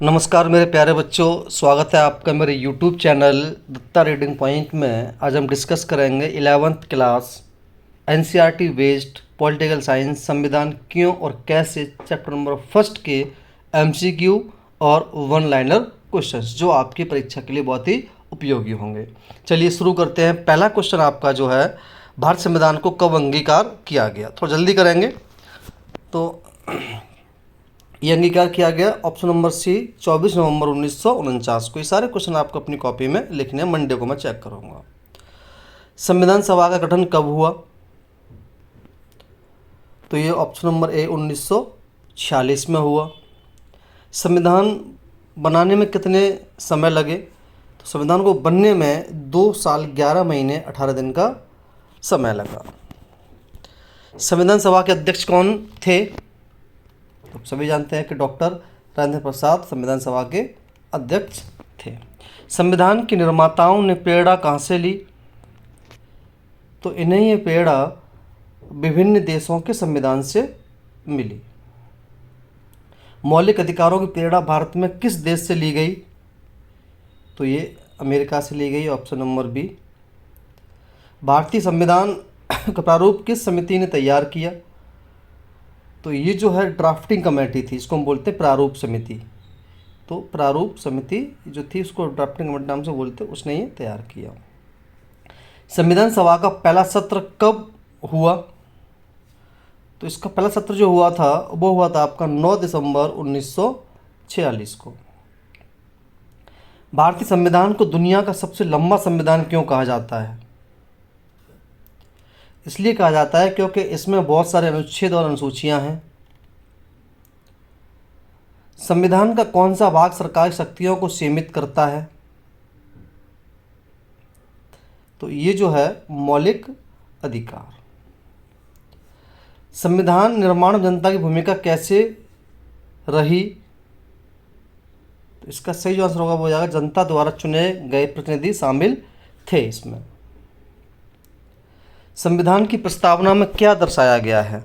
नमस्कार मेरे प्यारे बच्चों, स्वागत है आपका मेरे YouTube channel Datta Reading Point में। आज हम डिस्कस करेंगे 11th class NCERT based political science संविधान क्यों और कैसे चैप्टर नंबर फर्स्ट के MCQ और वन लाइनर क्वेश्चंस जो आपकी परीक्षा के लिए बहुत ही उपयोगी होंगे। चलिए शुरू करते हैं। पहला क्वेश्चन आपका जो है, भारत संविधान को कब अंगीकार किया गया? थोड़ा जल्दी करेंगे। तो ये अंगीकार किया गया ऑप्शन नंबर सी 24 नवंबर 1949 को। ये सारे क्वेश्चन आपको अपनी कॉपी में लिखने हैं, मंडे को मैं चेक करूंगा। संविधान सभा का गठन कब हुआ? तो ये ऑप्शन नंबर ए 1946 में हुआ। संविधान बनाने में कितने समय लगे? तो संविधान को बनने में 2 साल 11 महीने 18 दिन का समय लगा। संविधान सभा के अध्यक्ष कौन थे? तो सभी जानते हैं कि डॉक्टर राजेंद्र प्रसाद संविधान सभा के अध्यक्ष थे। संविधान के निर्माताओं ने प्रेरणा कहाँ से ली? तो इन्हें ये प्रेरणा विभिन्न देशों के संविधान से मिली। मौलिक अधिकारों की प्रेरणा भारत में किस देश से ली गई? तो ये अमेरिका से ली गई, ऑप्शन नंबर बी। भारतीय संविधान का प्रारूप किस समिति ने तैयार किया? तो ये जो है ड्राफ्टिंग कमेटी थी, इसको हम बोलते हैं प्रारूप समिति। तो प्रारूप समिति जो थी उसको ड्राफ्टिंग कमेटी नाम से बोलते, उसने ये तैयार किया। संविधान सभा का पहला सत्र कब हुआ? तो इसका पहला सत्र जो हुआ था वो हुआ था आपका 9 दिसंबर 1946 को। भारतीय संविधान को दुनिया का सबसे लंबा संविधान क्यों कहा जाता है? इसलिए कहा जाता है क्योंकि इसमें बहुत सारे अनुच्छेद और अनुसूचियां हैं। संविधान का कौन सा भाग सरकारी शक्तियों को सीमित करता है? तो ये जो है मौलिक अधिकार। संविधान निर्माण में जनता की भूमिका कैसे रही? तो इसका सही जो आंसर होगा वो हो जाएगा जनता द्वारा चुने गए प्रतिनिधि शामिल थे इसमें। संविधान की प्रस्तावना में क्या दर्शाया गया है?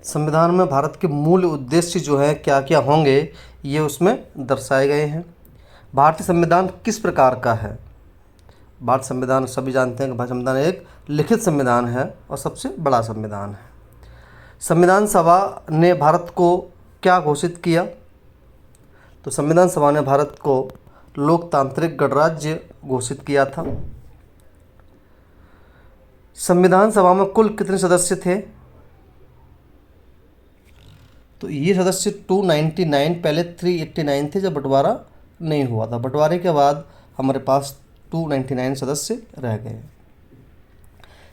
संविधान में भारत के मूल उद्देश्य जो है क्या क्या होंगे ये उसमें दर्शाए गए हैं। भारतीय संविधान किस प्रकार का है? भारत संविधान सभी जानते हैं कि भारत संविधान एक लिखित संविधान है और सबसे बड़ा संविधान है। संविधान सभा ने भारत को क्या घोषित किया? तो संविधान सभा ने भारत को लोकतांत्रिक गणराज्य घोषित किया था। संविधान सभा में कुल कितने सदस्य थे? तो ये सदस्य 299, पहले 389 थे जब बंटवारा नहीं हुआ था। बंटवारे के बाद हमारे पास 299 सदस्य रह गए।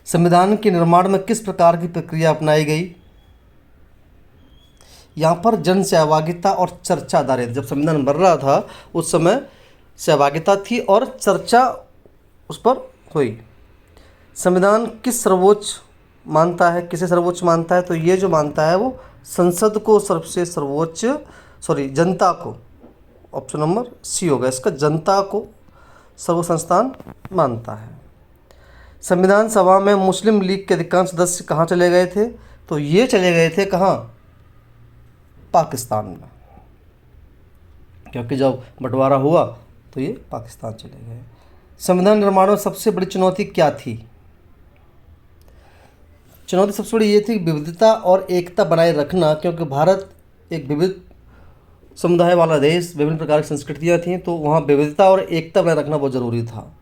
संविधान के निर्माण में किस प्रकार की प्रक्रिया अपनाई गई? यहाँ पर जन सहभागिता और चर्चा आधारित, जब संविधान बन रहा था उस समय सहभागिता थी और चर्चा उस पर हुई। संविधान किस सर्वोच्च मानता है, किसे सर्वोच्च मानता है? तो ये जो मानता है वो संसद को सबसे सर्वोच्च, जनता को, ऑप्शन नंबर सी होगा इसका, जनता को सर्वोच्च संस्थान मानता है। संविधान सभा में मुस्लिम लीग के अधिकांश सदस्य कहाँ चले गए थे? तो ये चले गए थे कहाँ? पाकिस्तान में, क्योंकि जब बंटवारा हुआ तो ये पाकिस्तान चले गए। संविधान निर्माण में सबसे बड़ी चुनौती क्या थी? चुनौती सबसे बड़ी ये थी विविधता और एकता बनाए रखना, क्योंकि भारत एक विविध समुदाय वाला देश, विभिन्न प्रकार की संस्कृतियाँ थीं, तो वहाँ विविधता और एकता बनाए रखना बहुत ज़रूरी था।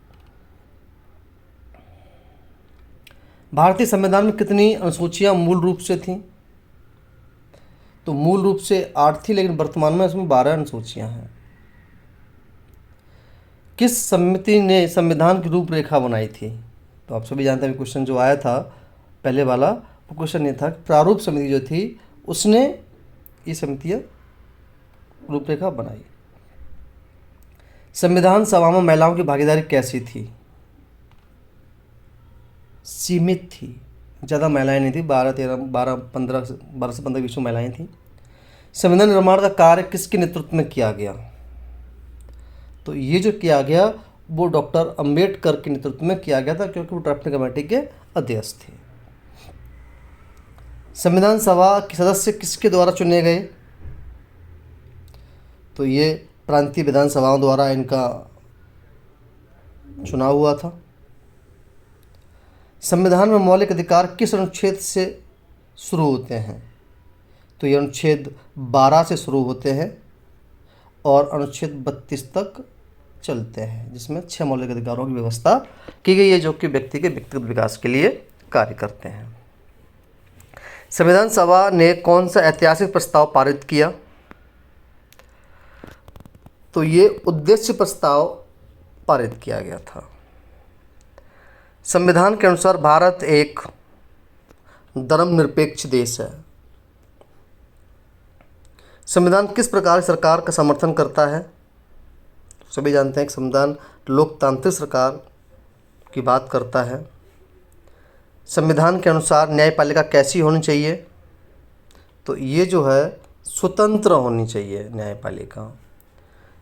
भारतीय संविधान में कितनी अनुसूचियाँ मूल रूप से थीं? तो मूल रूप से 8 थी, लेकिन वर्तमान में इसमें 12 अनुसूचियाँ हैं। किस समिति ने संविधान की रूपरेखा बनाई थी? तो आप सभी जानते हैं क्वेश्चन जो आया था पहले वाला, वो क्वेश्चन ये था कि प्रारूप समिति जो थी उसने ये समितियाँ रूपरेखा बनाई। संविधान सभा में महिलाओं की भागीदारी कैसी थी? सीमित थी, ज़्यादा महिलाएं नहीं थी, 12 से 15 बीच में महिलाएं थीं। संविधान निर्माण का कार्य किसके नेतृत्व में किया गया? तो ये जो किया गया वो डॉक्टर अंबेडकर के नेतृत्व में किया गया था, क्योंकि वो ड्राफ्टिंग कमेटी के अध्यक्ष थे। संविधान सभा के सदस्य किसके द्वारा चुने गए? तो ये प्रांतीय विधानसभाओं द्वारा इनका चुनाव हुआ था। संविधान में मौलिक अधिकार किस अनुच्छेद से शुरू होते हैं? तो ये अनुच्छेद 12 से शुरू होते हैं और अनुच्छेद 32 तक चलते हैं, जिसमें 6 मौलिक अधिकारों की व्यवस्था की गई है जो कि व्यक्ति के व्यक्तिगत विकास के लिए कार्य करते हैं। संविधान सभा ने कौन सा ऐतिहासिक प्रस्ताव पारित किया? तो ये उद्देश्य प्रस्ताव पारित किया गया था। संविधान के अनुसार भारत एक धर्मनिरपेक्ष देश है। संविधान किस प्रकार सरकार का समर्थन करता है? सभी जानते हैं कि संविधान लोकतांत्रिक सरकार की बात करता है। संविधान के अनुसार न्यायपालिका कैसी होनी चाहिए? तो ये जो है स्वतंत्र होनी चाहिए न्यायपालिका।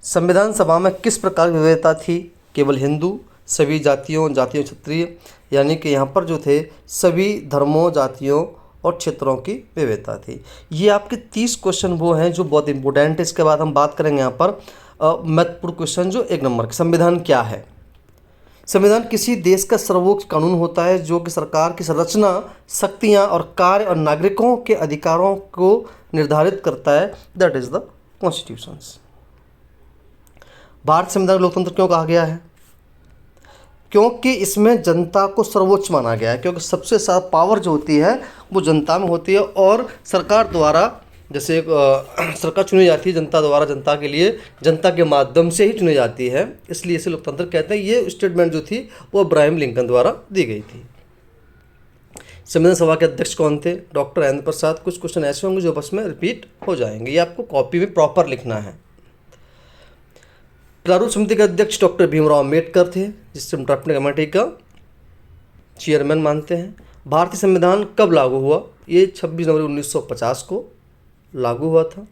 संविधान सभा में किस प्रकार की विविधता थी? केवल हिंदू, सभी जातियों क्षत्रिय, यानी कि यहाँ पर जो थे सभी धर्मों, जातियों और क्षेत्रों की विविधता थी। ये आपके 30 क्वेश्चन वो हैं जो बहुत इंपॉर्टेंट है। इसके बाद हम बात करेंगे यहाँ पर महत्वपूर्ण क्वेश्चन जो 1 नंबर के। संविधान क्या है? संविधान किसी देश का सर्वोच्च कानून होता है जो कि सरकार की संरचना, शक्तियाँ और कार्य और नागरिकों के अधिकारों को निर्धारित करता है। That is the constitutions. Bharat संविधान लोकतंत्र क्यों कहा गया है? क्योंकि इसमें जनता को सर्वोच्च माना गया है, क्योंकि सबसे ज़्यादा पावर जो होती है वो जनता में होती है और सरकार द्वारा, जैसे सरकार चुनी जाती है जनता द्वारा, जनता के लिए, जनता के माध्यम से ही चुनी जाती है, इसलिए इसे लोकतंत्र कहते हैं। ये स्टेटमेंट जो थी वो अब्राहम लिंकन द्वारा दी गई थी। संविधान सभा के अध्यक्ष कौन थे? डॉक्टर राजेंद्र प्रसाद। कुछ क्वेश्चन ऐसे होंगे जो बस में रिपीट हो जाएंगे, ये आपको कॉपी में प्रॉपर लिखना है। प्रारूप समिति के अध्यक्ष डॉक्टर भीमराव अम्बेडकर थे, जिससे हम ड्राफ्टिंग कमेटी का चेयरमैन मानते हैं। भारतीय संविधान कब लागू हुआ? ये 26 जनवरी 1950 को लागू हुआ था।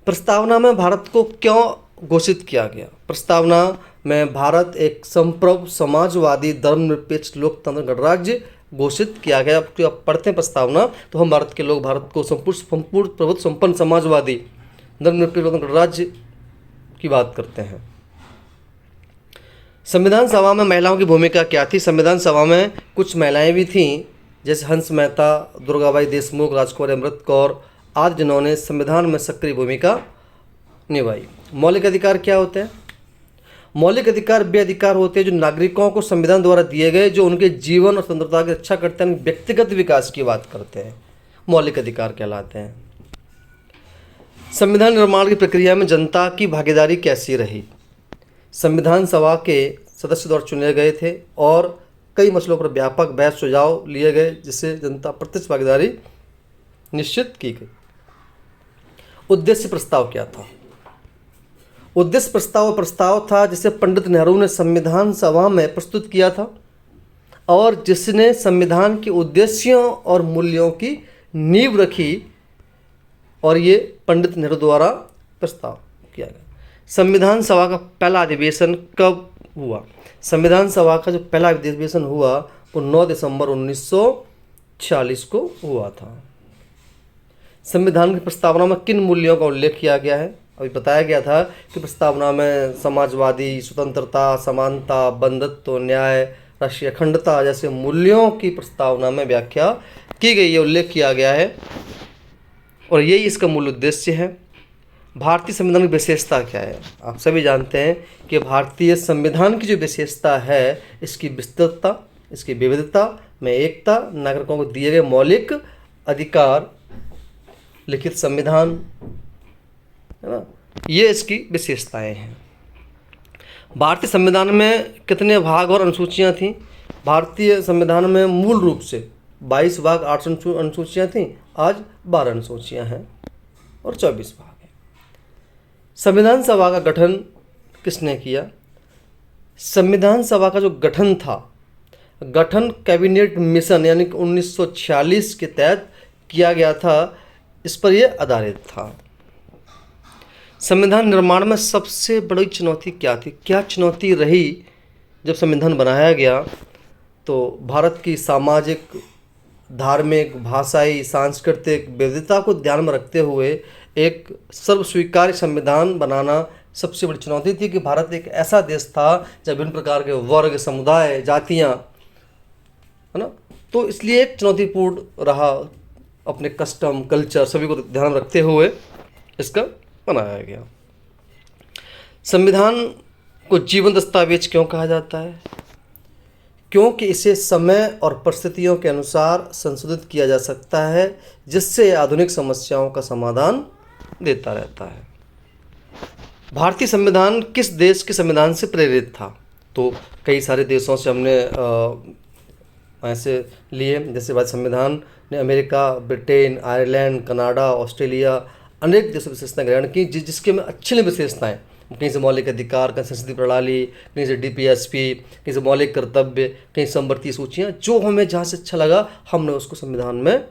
प्रस्तावना में भारत को क्यों घोषित किया गया? प्रस्तावना में भारत एक संप्रभु, समाजवादी, धर्मनिरपेक्ष, लोकतंत्र गणराज्य घोषित किया गया। अब आप पढ़ते हैं प्रस्तावना तो हम भारत के लोग भारत को संपूर्ण प्रभुत्व संपन्न समाजवादी धर्मनिरपेक्ष गणराज्य की बात करते हैं। संविधान सभा में महिलाओं की भूमिका क्या थी? संविधान सभा में कुछ महिलाएं भी थीं, जैसे हंस मेहता, दुर्गाबाई देशमुख, राजकुमारी अमृत कौर आदि, जिन्होंने संविधान में सक्रिय भूमिका निभाई। मौलिक अधिकार क्या होते हैं? मौलिक अधिकार वे अधिकार होते हैं जो नागरिकों को संविधान द्वारा दिए गए, जो उनके जीवन और स्वतंत्रता की रक्षा करते हैं, व्यक्तिगत विकास की बात करते हैं, मौलिक अधिकार कहलाते हैं। संविधान निर्माण की प्रक्रिया में जनता की भागीदारी कैसी रही? संविधान सभा के सदस्य द्वारा चुने गए थे और कई मसलों पर व्यापक बहस सुझाव लिए गए, जिससे जनता प्रत्यक्ष भागीदारी निश्चित की गई। उद्देश्य प्रस्ताव क्या था? उद्देश्य प्रस्ताव था जिसे पंडित नेहरू ने संविधान सभा में प्रस्तुत किया था और जिसने संविधान के उद्देश्यों और मूल्यों की नींव रखी, और ये पंडित नेहरू द्वारा प्रस्ताव किया गया। संविधान सभा का पहला अधिवेशन कब हुआ? संविधान सभा का जो पहला अधिवेशन हुआ वो 9 दिसंबर 1946 को हुआ था। संविधान की प्रस्तावना में किन मूल्यों का उल्लेख किया गया है? अभी बताया गया था कि प्रस्तावना में समाजवादी, स्वतंत्रता, समानता, बंधुत्व, न्याय, राष्ट्रीय अखंडता जैसे मूल्यों की प्रस्तावना में व्याख्या की गई है, उल्लेख किया गया है और यही इसका मूल उद्देश्य है। भारतीय संविधान की विशेषता क्या है? आप सभी जानते हैं कि भारतीय संविधान की जो विशेषता है, इसकी विस्तृतता, इसकी विविधता में एकता, नागरिकों को दिए गए मौलिक अधिकार, लिखित संविधान, है ना, ये इसकी विशेषताएं हैं। भारतीय संविधान में कितने भाग और अनुसूचियां थीं? भारतीय संविधान में मूल रूप से 22 भाग 8 अनुसूचियाँ थीं, आज 12 अनुसूचियाँ हैं और 24 भाग हैं। संविधान सभा का गठन किसने किया? संविधान सभा का जो गठन था, गठन कैबिनेट मिशन यानी कि 1946 के तहत किया गया था, इस पर यह आधारित था। संविधान निर्माण में सबसे बड़ी चुनौती क्या थी? क्या चुनौती रही जब संविधान बनाया गया? तो भारत की सामाजिक धार्मिक, भाषाई, सांस्कृतिक विविधता को ध्यान में रखते हुए एक सर्वस्वीकार्य संविधान बनाना सबसे बड़ी चुनौती थी कि भारत एक ऐसा देश था जब विभिन्न प्रकार के वर्ग, समुदाय, जातियाँ, है ना, तो इसलिए एक चुनौतीपूर्ण रहा। अपने कस्टम, कल्चर सभी को ध्यान में रखते हुए इसका बनाया गया। संविधान को जीवन दस्तावेज क्यों कहा जाता है? क्योंकि इसे समय और परिस्थितियों के अनुसार संशोधित किया जा सकता है, जिससे आधुनिक समस्याओं का समाधान देता रहता है। भारतीय संविधान किस देश के संविधान से प्रेरित था? तो कई सारे देशों से हमने ऐसे लिए, जैसे भारतीय संविधान ने America, Britain, Ireland, Canada, Australia अनेक देशों विशेषताएं ग्रहण की, जिसके में अच्छी विशेषताएं, कहीं से मौलिक अधिकार, कहीं संसदीय प्रणाली, कहीं से डीपीएसपी, कहीं से मौलिक कर्तव्य, कहीं समवर्ती सूचियाँ, जो हमें जहाँ से अच्छा लगा हमने उसको संविधान में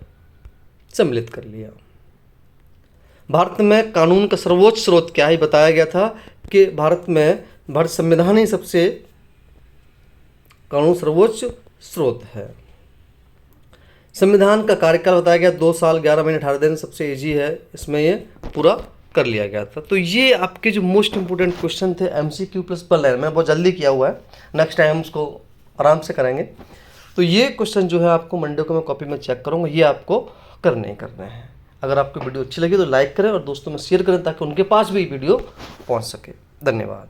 सम्मिलित कर लिया। भारत में कानून का सर्वोच्च स्रोत क्या है बताया गया था कि भारत संविधान ही सबसे कानून सर्वोच्च स्रोत है। संविधान का कार्यकाल बताया गया 2 साल 11 महीने 18 दिन, सबसे इजी है, इसमें ये पूरा कर लिया गया था। तो ये आपके जो मोस्ट इंपोर्टेंट क्वेश्चन थे MCQ प्लस पर लाइन, मैंने बहुत जल्दी किया हुआ है, नेक्स्ट टाइम हम उसको आराम से करेंगे। तो ये क्वेश्चन जो है आपको मंडे को मैं कॉपी में चेक करूँगा, ये आपको करने हैं। अगर आपको वीडियो अच्छी लगी तो लाइक करें और दोस्तों में शेयर करें ताकि उनके पास भी वीडियो पहुँच सके। धन्यवाद।